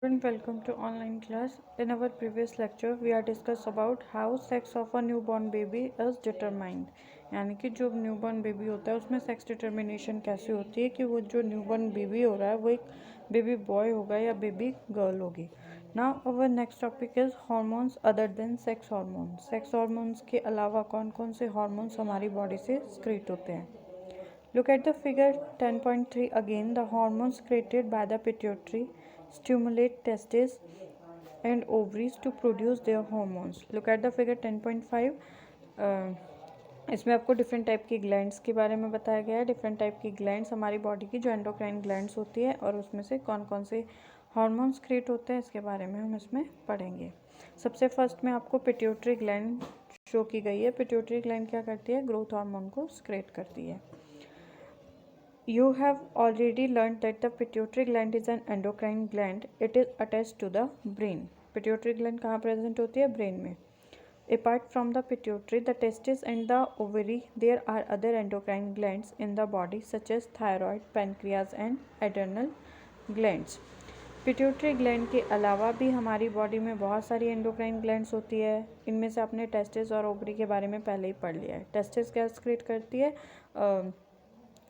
And welcome to online class. In our previous lecture, we are discussed about how sex of a newborn baby is determined. यानी कि जो newborn baby होता है उसमें sex determination कैसे होती है कि वो जो न्यूबॉर्न बेबी हो रहा है वो एक बेबी बॉय होगा या बेबी गर्ल होगी. Now our next topic is hormones other than sex hormones. Sex hormones के अलावा कौन कौन से हार्मोन्स हमारी बॉडी से सिक्रीट होते हैं. Look at the figure 10.3 again. The hormones created by the pituitary stimulate testes and ovaries to produce their hormones. Look at the figure 10.5. इसमें आपको डिफरेंट टाइप की ग्लैंड्स के बारे में बताया गया है. डिफरेंट टाइप की ग्लैंड्स हमारी बॉडी की जो एंडोक्राइन ग्लैंड्स होती है और उसमें से कौन कौन से हार्मोन्स क्रिएट होते हैं इसके बारे में हम इसमें पढ़ेंगे. सबसे फर्स्ट में आपको पिट्यूटरी ग्लैंड शो की गई है. पिट्यूटरी ग्लैंड क्या करती है? ग्रोथ हार्मोन को सिक्रेट करती है. You have already learned that the pituitary gland is an endocrine gland. It is attached to the brain. Pituitary gland कहाँ present होती है? Brain में. Apart from the pituitary, the testes and the ovary, there are other endocrine glands in the body such as thyroid, pancreas and adrenal glands. Pituitary gland के अलावा भी हमारी body में बहुत सारी एंडोक्राइन ग्लैंड्स होती है. इनमें से आपने टेस्टिस और ओवरी के बारे में पहले ही पढ़ लिया है. टेस्टिस क्या सिक्रीट करती है?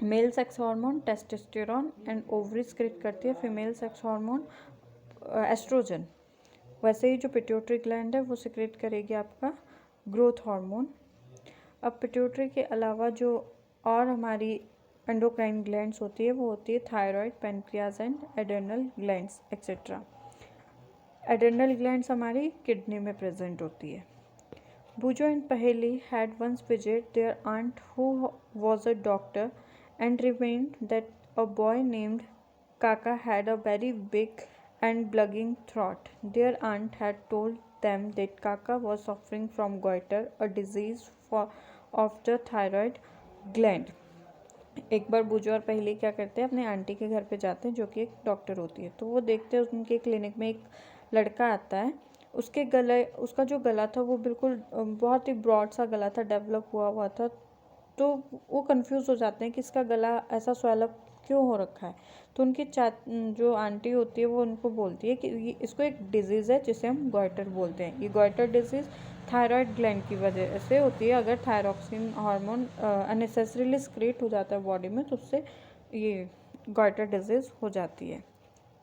Male sex hormone testosterone and ovary secrete करती है फीमेल सेक्स हार्मोन एस्ट्रोजन. वैसे ही जो पिट्यूटरी ग्लैंड है वो सिक्रेट करेगी आपका ग्रोथ हार्मोन. अब पिट्यूटरी के अलावा जो और हमारी एंडोक्राइन ग्लैंड्स होती है वो होती है thyroid, pancreas and adrenal glands etcetera. Adrenal glands हमारी किडनी में प्रेजेंट होती है. Bujo and Paheli had once visited their aunt who was a doctor and revealed that a boy named Kaka had a very big and blugging throat. Their aunt had told them that Kaka was suffering from goiter, a disease of the thyroid gland. एक बार बुजो और पहली क्या करते हैं, अपने aunty के घर पे जाते हैं जो कि एक डॉक्टर होती है. तो वो देखते हैं उनके क्लिनिक में एक लड़का आता है. उसका जो गला था वो बिल्कुल बहुत ही ब्रॉड सा गला था, डेवलप हुआ हुआ था. तो वो कंफ्यूज हो जाते हैं कि इसका गला ऐसा स्वेलअप क्यों हो रखा है. तो उनकी जो आंटी होती है वो उनको बोलती है कि इसको एक डिजीज़ है जिसे हम गॉइटर बोलते हैं. ये गॉइटर डिजीज़ थायराइड ग्लैंड की वजह से होती है. अगर थायरॉक्सिन हार्मोन अननेसेसरीली सिक्रेट हो जाता है बॉडी में तो उससे ये गॉइटर डिजीज़ हो जाती है.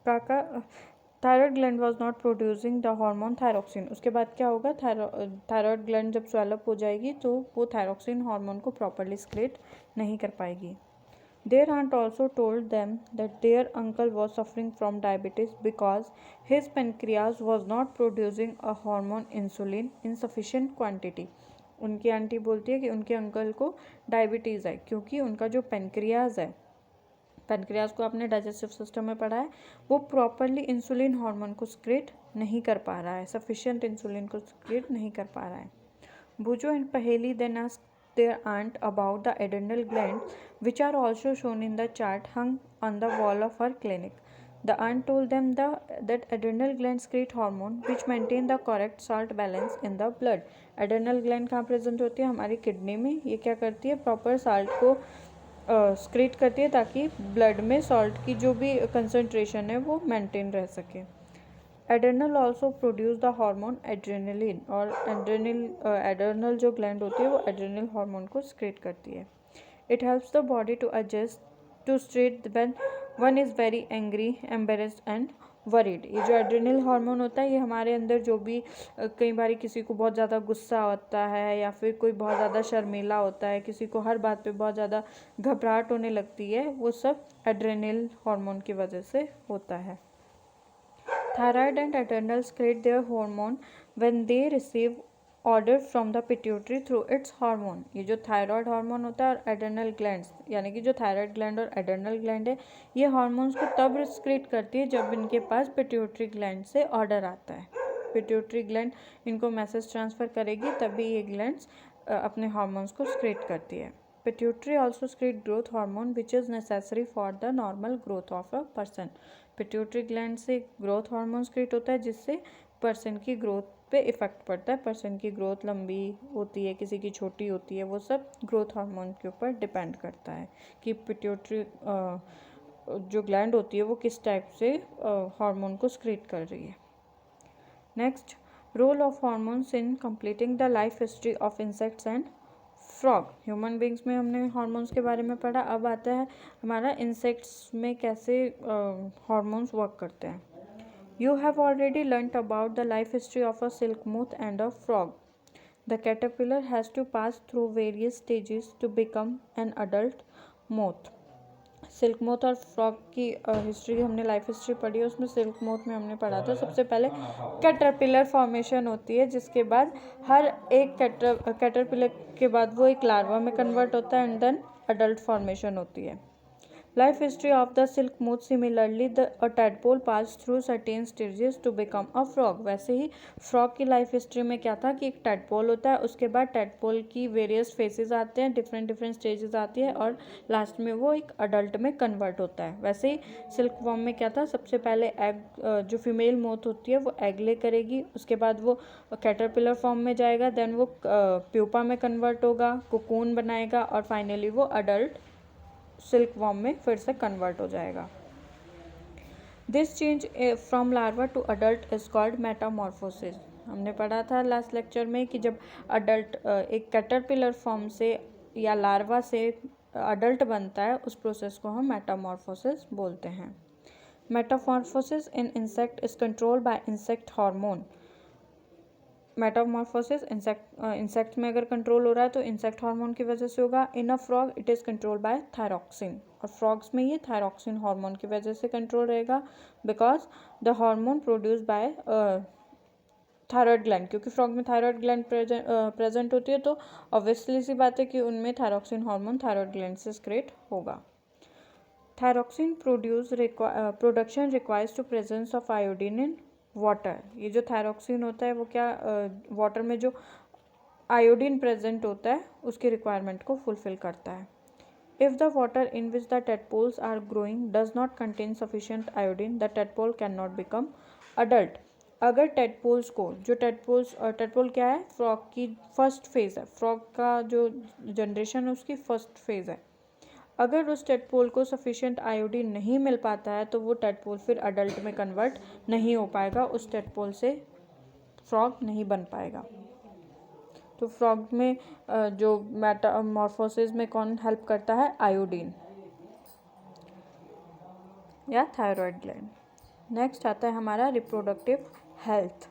काका thyroid gland was not producing the hormone thyroxine. उसके बाद क्या होगा? थायराइड ग्लैंड जब स्वेलअप हो जाएगी तो वो थायरॉक्सिन हार्मोन को प्रॉपरली सिक्रेट नहीं कर पाएगी. Their aunt also told them that their uncle was suffering from diabetes because his pancreas was not producing a hormone insulin in sufficient quantity. उनकी आंटी बोलती है कि उनके अंकल को डायबिटीज़ है क्योंकि उनका जो पेनक्रियाज है, पेनक्रियाज को आपने डाइजेस्टिव सिस्टम में पढ़ा है, वो प्रॉपरली इंसुलिन हार्मोन को सिक्रेट नहीं कर पा रहा है, सफिशिएंट इंसुलिन को सिक्रेट नहीं कर पा रहा है. Boojho and Paheli then asked their aunt about the adrenal glands, which are also shown in the chart hung on the wall of her clinic. The aunt told them that adrenal glands secrete hormone which maintain the correct salt balance in the blood. Adrenal gland कहाँ present होती है? हमारी kidney में. ये क्या करती है? Proper salt को सिक्रेट करती है ताकि ब्लड में सॉल्ट की जो भी कंसनट्रेशन है वो मेंटेन रह सके. Adrenal also produce the hormone adrenaline. और एड्रेनल जो ग्लैंड होती है वो एड्रेनल हार्मोन को सिक्रेट करती है. It helps the body to adjust to state when one is very angry, embarrassed and worried. ये जो एड्रेनल हार्मोन होता है ये हमारे अंदर जो भी कई बार किसी को बहुत ज़्यादा गुस्सा होता है या फिर कोई बहुत ज़्यादा शर्मीला होता है, किसी को हर बात पे बहुत ज़्यादा घबराहट होने लगती है, वो सब एड्रेनल हार्मोन की वजह से होता है. Thyroid and adrenals secrete their hormone when they receive order from the pituitary through its hormone. ये जो थायराइड हार्मोन होता है और एड्रेनल ग्लैंड्स, यानी कि जो थायराइड ग्लैंड और एड्रेनल ग्लैंड है, ये हार्मोन्स को तब सिक्रेट करती है जब इनके पास पिट्यूटरी ग्लैंड से ऑर्डर आता है. पिट्यूटरी ग्लैंड इनको मैसेज ट्रांसफ़र करेगी तभी ये ग्लैंड्स अपने हार्मोन्स को सिक्रेट करती है. Pituitary also secrete growth hormone which is necessary for the normal growth of a person. Pituitary gland से ग्रोथ हार्मोन क्रिएट होता है जिससे पर्सन की ग्रोथ पे इफ़ेक्ट पड़ता है. पर्सन की ग्रोथ लंबी होती है, किसी की छोटी होती है, वो सब ग्रोथ हार्मोन के ऊपर डिपेंड करता है कि पिट्यूटरी जो ग्लैंड होती है वो किस टाइप से हार्मोन को स्क्रीट कर रही है। Next, role of hormones in completing the life history of insects and frog. Human beings में हमने हार्मोन्स के बारे में पढ़ा, अब आता है हमारा इंसेक्ट्स में कैसे हार्मोन्स वर्क करते हैं। You have already learnt about the life history of a silk moth and a frog. The caterpillar has to pass through various stages to become an adult moth. Silk moth और frog की history हमने life history पढ़ी है, उसमें silk moth में हमने पढ़ा था सबसे पहले कैटरपिलर फॉर्मेशन होती है, जिसके बाद हर एक कैटरपिलर के बाद वो एक लार्वा में कन्वर्ट होता है एंड देन अडल्ट फॉर्मेशन होती है। Life history of the silk moth, similarly a tadpole passed through certain stages to become a frog. वैसे ही frog की लाइफ हिस्ट्री में क्या था कि एक tadpole होता है, उसके बाद tadpole की वेरियस फेसेस आते हैं, डिफरेंट स्टेजेस आती है और लास्ट में वो एक अडल्ट में कन्वर्ट होता है। वैसे ही सिल्क वॉर्म में क्या था, सबसे पहले एग, जो फीमेल मोथ होती है वो एग ले करेगी, उसके बाद वो कैटरपिलर फॉर्म में जाएगा, देन वो प्यूपा में कन्वर्ट होगा, कोकून बनाएगा और फाइनली वो अडल्ट सिल्क वॉर्म में फिर से कन्वर्ट हो जाएगा। This change from larva to adult is called metamorphosis. हमने पढ़ा था लास्ट लेक्चर में कि जब अडल्ट एक कैटरपिलर फॉर्म से या लार्वा से अडल्ट बनता है, उस प्रोसेस को हम मेटामॉर्फोसिस बोलते हैं। Metamorphosis in insect is controlled by insect hormone. Metamorphosis insect में अगर कंट्रोल हो रहा है तो इंसेक्ट हार्मोन की वजह से होगा। In a frog it is control by thyroxine, और फ्रॉग्स में ये थायरॉक्सिन हार्मोन की वजह से कंट्रोल रहेगा, because the hormone produce by thyroid gland, क्योंकि फ्रॉग में थायराइड ग्लैंड प्रेजेंट होती है, तो ऑब्वियसली सी बात है कि उनमें थायरॉक्सिन हार्मोन थायराइड ग्लैंड से स्क्रेट होगा। Thyroxine production requires to presence of iodine in water. ये जो थायरॉक्सिन होता है वो क्या वाटर में जो आयोडीन प्रेजेंट होता है उसकी रिक्वायरमेंट को फुलफिल करता है। If the water in which the tadpoles are growing does not contain sufficient iodine, the tadpole can not become adult. अगर टेडपोल्स को टेडपोल क्या है, फ्रॉग की फर्स्ट फेज़ है, फ्रॉग का जो जनरेशन है उसकी फर्स्ट फेज़ है। अगर उस टेडपोल को सफिशिएंट आयोडीन नहीं मिल पाता है तो वो टेडपोल फिर अडल्ट में कन्वर्ट नहीं हो पाएगा, उस टेडपोल से फ्रॉग नहीं बन पाएगा। तो फ्रॉग में जो मेटामॉर्फोसिस में कौन हेल्प करता है, आयोडीन या थायराइड ग्लैंड। नेक्स्ट आता है हमारा reproductive health.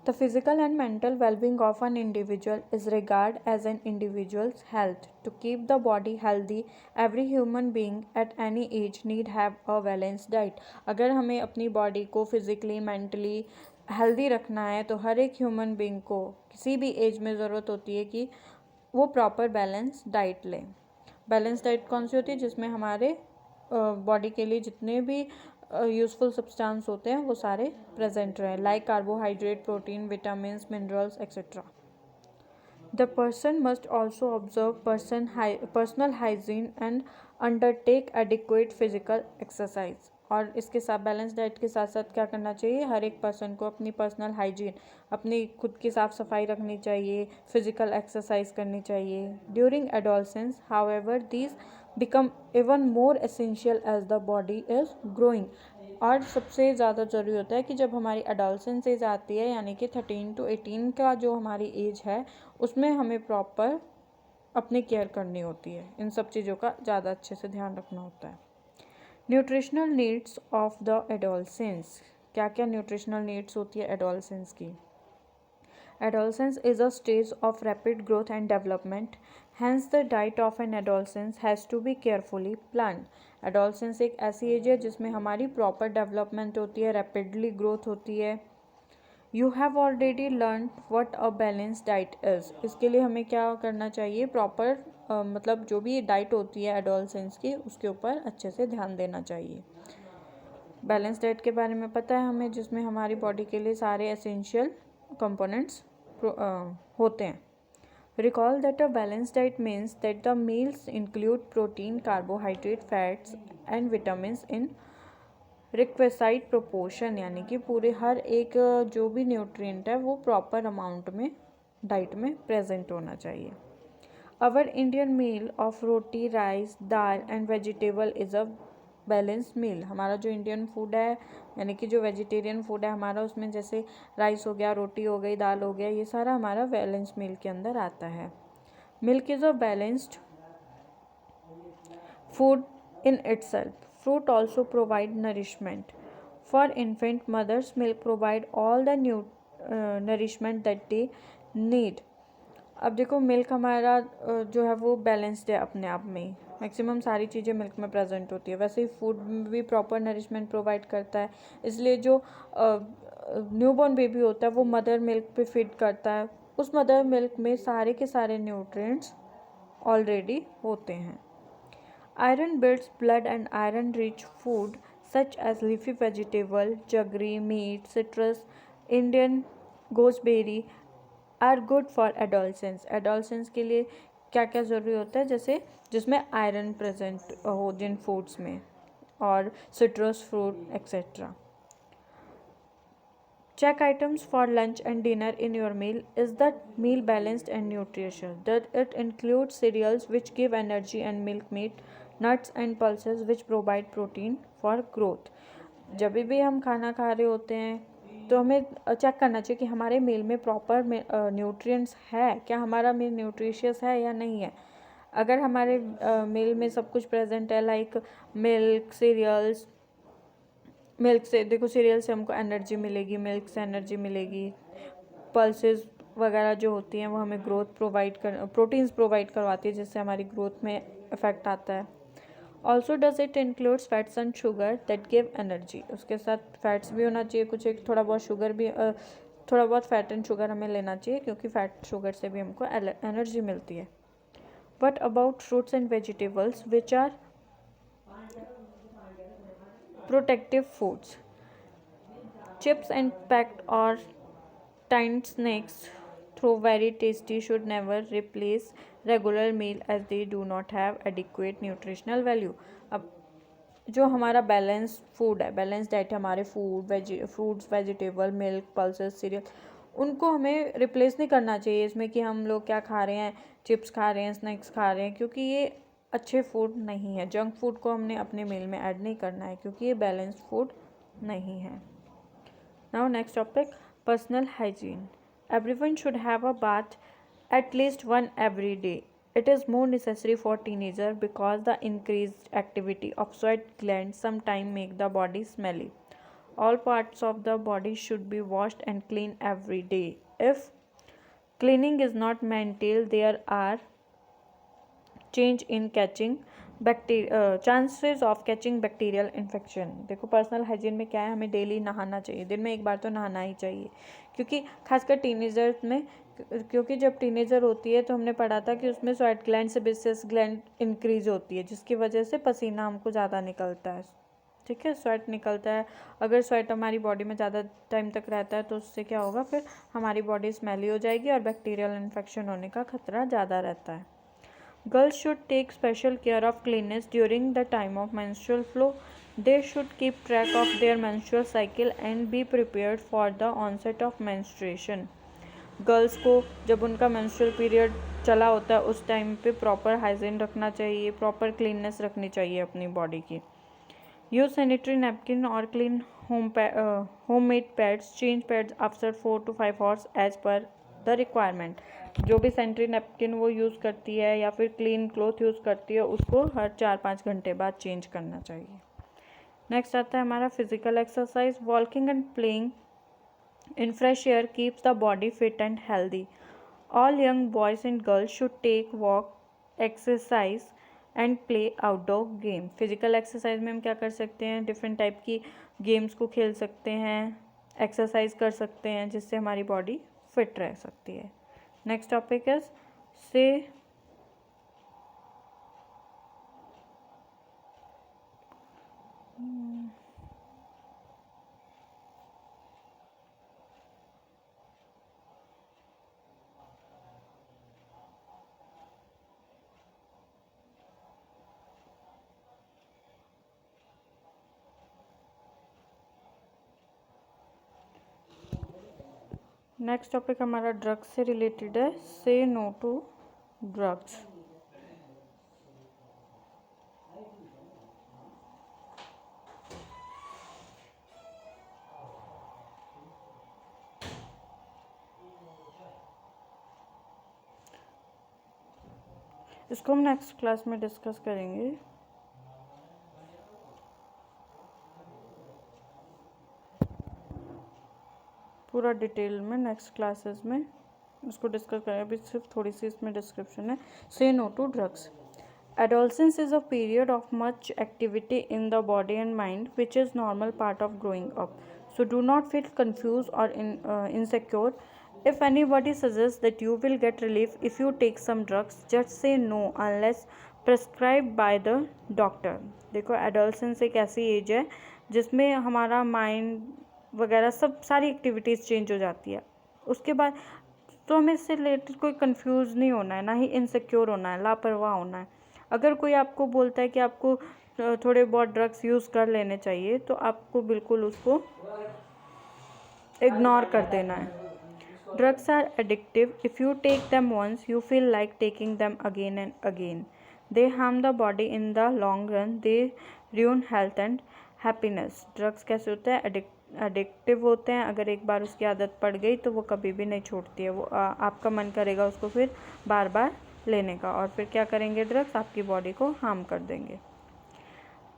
The physical and mental well-being of an individual is regarded as an individual's health. To keep the body healthy, every human being at any age need have a balanced diet. अगर हमें अपनी body को physically mentally healthy रखना है तो हर एक human being को किसी भी एज में ज़रूरत होती है कि वो प्रॉपर बैलेंस डाइट लें। बैलेंस डाइट कौन सी होती है, जिसमें हमारे बॉडी के लिए जितने भी यूजफुल सब्सटेंस होते हैं वो सारे प्रेजेंट रहे, like carbohydrate, protein, vitamins, minerals etcetera. The person must also observe personal hygiene and undertake adequate physical exercise. और इसके साथ बैलेंस डाइट के साथ साथ क्या करना चाहिए, हर एक पर्सन को अपनी पर्सनल हाइजीन, अपनी खुद की साफ़ सफाई रखनी चाहिए, फिजिकल एक्सरसाइज करनी चाहिए। During adolescence however these become even more essential as the body is growing. और सबसे ज़्यादा ज़रूरी होता है कि जब हमारी एडोलसेंस एज आती है, यानी कि 13 to 18 का जो हमारी एज है, उसमें हमें प्रॉपर अपनी केयर करनी होती है, इन सब चीज़ों का ज़्यादा अच्छे से ध्यान रखना होता है। Nutritional needs of the adolescence. क्या क्या न्यूट्रिशनल नीड्स होती है एडोलसेंस की। Adolescence is a stage of rapid growth and development. Hence, the diet of an adolescent has to be carefully planned. Adolescence एक ऐसी एज है जिसमें हमारी प्रॉपर डेवलपमेंट होती है, रैपिडली ग्रोथ होती है। You have already learned what a balanced diet is. इसके लिए हमें क्या करना चाहिए, प्रॉपर मतलब जो भी डाइट होती है एडोलसेंस की उसके ऊपर अच्छे से ध्यान देना चाहिए। बैलेंस डाइट के बारे में पता है हमें, जिसमें हमारी बॉडी के लिए सारे एसेंशियल कंपोनेंट्स होते हैं। Recall that a balanced diet means that the meals include protein, carbohydrate, fats and vitamins in requisite proportion, यानी कि पूरे हर एक जो भी न्यूट्रिएंट है वो प्रॉपर अमाउंट में डाइट में प्रेजेंट होना चाहिए। Our Indian meal of roti, rice, dal and vegetable is a balanced meal. हमारा जो इंडियन फूड है यानी कि जो वेजिटेरियन फूड है हमारा, उसमें जैसे राइस हो गया, रोटी हो गई, दाल हो गया, ये सारा हमारा बैलेंस्ड मील के अंदर आता है। Milk is a balanced food in itself. Fruit also provide nourishment. For infant, mother's milk provide all the nourishment that they need. अब देखो मिल्क हमारा जो है वो बैलेंस्ड है अपने आप में ही, मैक्सिमम सारी चीज़ें मिल्क में प्रेजेंट होती है। वैसे ही फूड भी प्रॉपर नरिशमेंट प्रोवाइड करता है, इसलिए जो न्यूबॉर्न बेबी होता है वो मदर मिल्क पे फीड करता है। उस मदर मिल्क में सारे के सारे न्यूट्रिएंट्स ऑलरेडी होते हैं। Iron builds blood and iron-rich food such as leafy vegetable, jaggery, meat, citrus, Indian gooseberry are good for adolescents. Adolescents के लिए क्या क्या ज़रूरी होता है, जैसे जिसमें आयरन प्रेजेंट हो जिन फूड्स में, और citrus fruit etcetera. Check items for lunch and dinner in your meal. Is the meal balanced and nutritious? Does it include cereals which give energy and milk meat, nuts and pulses which provide protein for growth? जब भी हम खाना खा रहे होते हैं तो हमें चेक करना चाहिए कि हमारे मील में प्रॉपर न्यूट्रिएंट्स है, क्या हमारा मील न्यूट्रिशियस है या नहीं है। अगर हमारे मील में सब कुछ प्रेजेंट है, लाइक मिल्क, सीरियल्स, मिल्क से देखो सीरियल से हमको एनर्जी मिलेगी, मिल्क से एनर्जी मिलेगी, पल्सेस वगैरह जो होती हैं वो हमें ग्रोथ प्रोटीन्स प्रोवाइड करवाती है, जिससे हमारी ग्रोथ में इफेक्ट आता है। Also does it includes fats and sugar that give energy. उसके साथ फैट्स भी होना चाहिए, कुछ एक थोड़ा बहुत शुगर भी, थोड़ा बहुत फैट एंड शुगर हमें लेना चाहिए, क्योंकि फैट शुगर से भी हमको एनर्जी मिलती है। What about fruits and vegetables which are protective foods? Chips and packed or tinned snacks, though very tasty, should never replace regular meal as they do not have adequate nutritional value. अब जो हमारा balance food है, balance diet है, हमारे fruits, vegetable, milk, pulses, serial, उनको हमें replace नहीं करना चाहिए इसमें कि हम लोग क्या खा रहे हैं, चिप्स खा रहे हैं, स्नैक्स खा रहे हैं, क्योंकि ये अच्छे फूड नहीं है। जंक फूड को हमने अपने मील में ऐड नहीं करना है, क्योंकि ये बैलेंस्ड फूड नहीं है। Now next topic, personal hygiene. Everyone should have a bath at least one every day. It is more necessary for teenager because the increased activity of sweat glands sometimes make the body smelly. All parts of the body should be washed and cleaned every day. If cleaning is not maintained, there are change in catching chances of catching bacterial infection. देखो personal hygiene में क्या है, हमें daily नहाना चाहिए, दिन में एक बार तो नहाना ही चाहिए, क्योंकि खासकर टीनेजर्स में, क्योंकि जब टीनेजर होती है तो हमने पढ़ा था कि उसमें स्वेट ग्लैंड से बेसिस ग्लैंड इंक्रीज होती है, जिसकी वजह से पसीना हमको ज़्यादा निकलता है। ठीक है, स्वेट निकलता है। अगर स्वेट हमारी बॉडी में ज़्यादा टाइम तक रहता है तो उससे क्या होगा, फिर हमारी बॉडी स्मेली हो जाएगी और बैक्टीरियल इन्फेक्शन होने का खतरा ज़्यादा रहता है। Girls should take special care of cleanliness during the time of menstrual flow. They should keep track of their menstrual cycle and be prepared for the onset of menstruation. Girls को जब उनका menstrual period चला होता है उस time पे proper hygiene रखना चाहिए, प्रॉपर क्लीननेस रखनी चाहिए अपनी बॉडी की। यूज सैनिटरी नैपकिन और clean homemade pads, change pads after 4 to 5 hours as per the requirement. जो भी सैनिटरी नैपकिन वो यूज़ करती है या फिर क्लीन क्लॉथ यूज़ करती है, उसको हर 4-5 घंटे बाद चेंज करना चाहिए। नेक्स्ट आता है हमारा physical exercise. Walking and playing in fresh air keeps the body fit and healthy. All young boys and girls should take walk, exercise and play outdoor game. Physical exercise में हम क्या कर सकते हैं, डिफरेंट टाइप की games को खेल सकते हैं, एक्सरसाइज कर सकते हैं, जिससे हमारी बॉडी फिट रह सकती है। नेक्स्ट टॉपिक इज से नेक्स्ट टॉपिक हमारा ड्रग्स से रिलेटेड है। Say no to drugs. इसको हम नेक्स्ट क्लास में डिस्कस करेंगे। पूरा डिटेल में नेक्स्ट क्लासेस में इसको डिस्कस करेंगे। अभी सिर्फ थोड़ी सी इसमें डिस्क्रिप्शन है। Say no to drugs. Adolescence is a period of much activity in the body and mind, which is normal part of growing up. So do not feel confused or insecure. If anybody suggests that you will get relief if you take some drugs, just say no unless prescribed by the doctor. देखो adolescence एक ऐसी as है जिसमें हमारा mind वगैरह सब सारी activities change हो जाती है। उसके बाद तो हमें इससे रिलेटेड कोई कंफ्यूज नहीं होना है, ना ही इनसिक्योर होना है, लापरवाह होना है। अगर कोई आपको बोलता है कि आपको थोड़े बहुत ड्रग्स यूज़ कर लेने चाहिए तो आपको बिल्कुल उसको इग्नोर कर देना है। Drugs are addictive. If you take them once you feel like taking them again and again. They harm the body in the long run. They ruin health and happiness. Drugs कैसे होते हैं? Addictive होते हैं। अगर एक बार उसकी आदत पड़ गई तो वो कभी भी नहीं छूटती है। वो आपका मन करेगा उसको फिर बार बार लेने का, और फिर क्या करेंगे ड्रग्स? आपकी बॉडी को हार्म कर देंगे।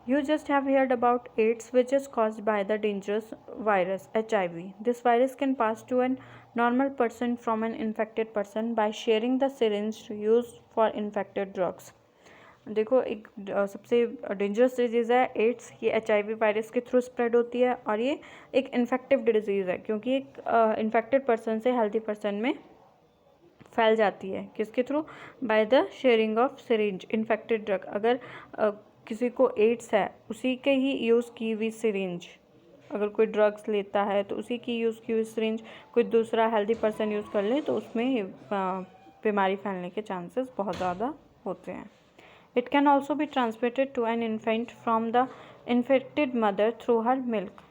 You just have heard about AIDS, which is caused by the dangerous virus HIV. This virus can pass to a normal person from an infected person by sharing the syringe used for infected drugs. देखो एक सबसे dangerous disease है ads. ये HIV virus के through spread होती है और ये एक इन्फेक्टिव डिजीज़ है क्योंकि एक इन्फेक्टेड पर्सन से हेल्दी पर्सन में फैल जाती है। किसके through? By the sharing of syringe infected drug. अगर किसी को एड्स है उसी के ही यूज़ की हुई सिरिंज, अगर कोई ड्रग्स लेता है तो उसी की यूज़ की हुई सिरिंज कोई दूसरा हेल्दी पर्सन यूज़ कर ले तो उसमें बीमारी फैलने के चांसेस बहुत ज़्यादा होते हैं। It can also be transmitted to an infant from the infected mother through her milk.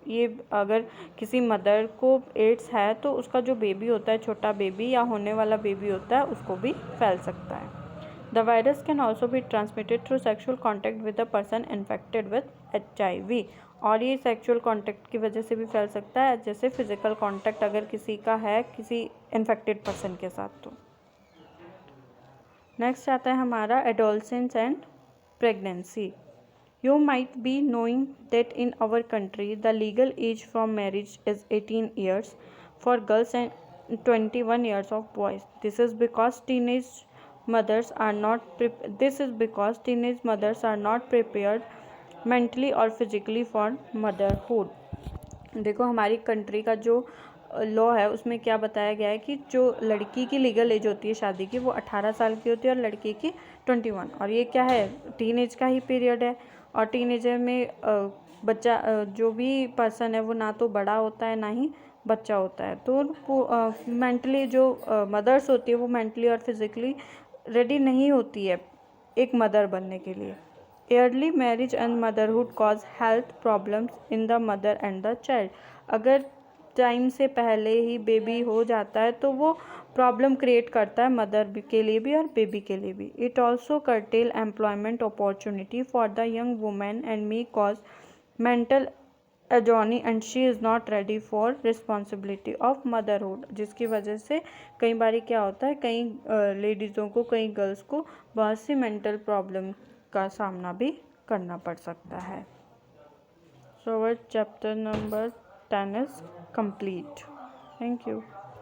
ये अगर किसी मदर को एड्स है तो उसका जो बेबी होता है, छोटा बेबी या होने वाला बेबी होता है, उसको भी फैल सकता है। The virus can also be transmitted through sexual contact with the person infected with HIV। और ये सेक्शुअल कॉन्टैक्ट की वजह से भी फैल सकता है, जैसे फिजिकल कॉन्टैक्ट अगर किसी का है किसी इन्फेक्टेड पर्सन के साथ। तो नेक्स्ट आता है हमारा adolescence and pregnancy. You might be knowing that in our country the legal age for marriage is 18 years for girls and 21 years of boys. This is because teenage mothers are not prepared mentally or physically for motherhood. देखो हमारी country का जो law है उसमें क्या बताया गया है कि जो लड़की की लीगल एज होती है शादी की वो 18 साल की होती है और लड़की की 21। और ये क्या है? टीन एज का ही पीरियड है। और टीनेजर में बच्चा जो भी पर्सन है वो ना तो बड़ा होता है ना ही बच्चा होता है। तो मेंटली जो मदर्स होती है वो मेंटली और फिजिकली रेडी नहीं होती है एक मदर बनने के लिए। Early marriage and motherhood cause health problems in the mother and the child. अगर टाइम से पहले ही बेबी हो जाता है तो वो प्रॉब्लम क्रिएट करता है मदर के लिए भी और बेबी के लिए भी। It also curtail employment opportunity for the young women and may cause mental agony and she is not ready for responsibility of motherhood. जिसकी वजह से कई बार क्या होता है, कई लेडीज़ों को, कई गर्ल्स को बहुत सी मेंटल प्रॉब्लम का सामना भी करना पड़ सकता है। सो chapter number 10 is complete. Thank you.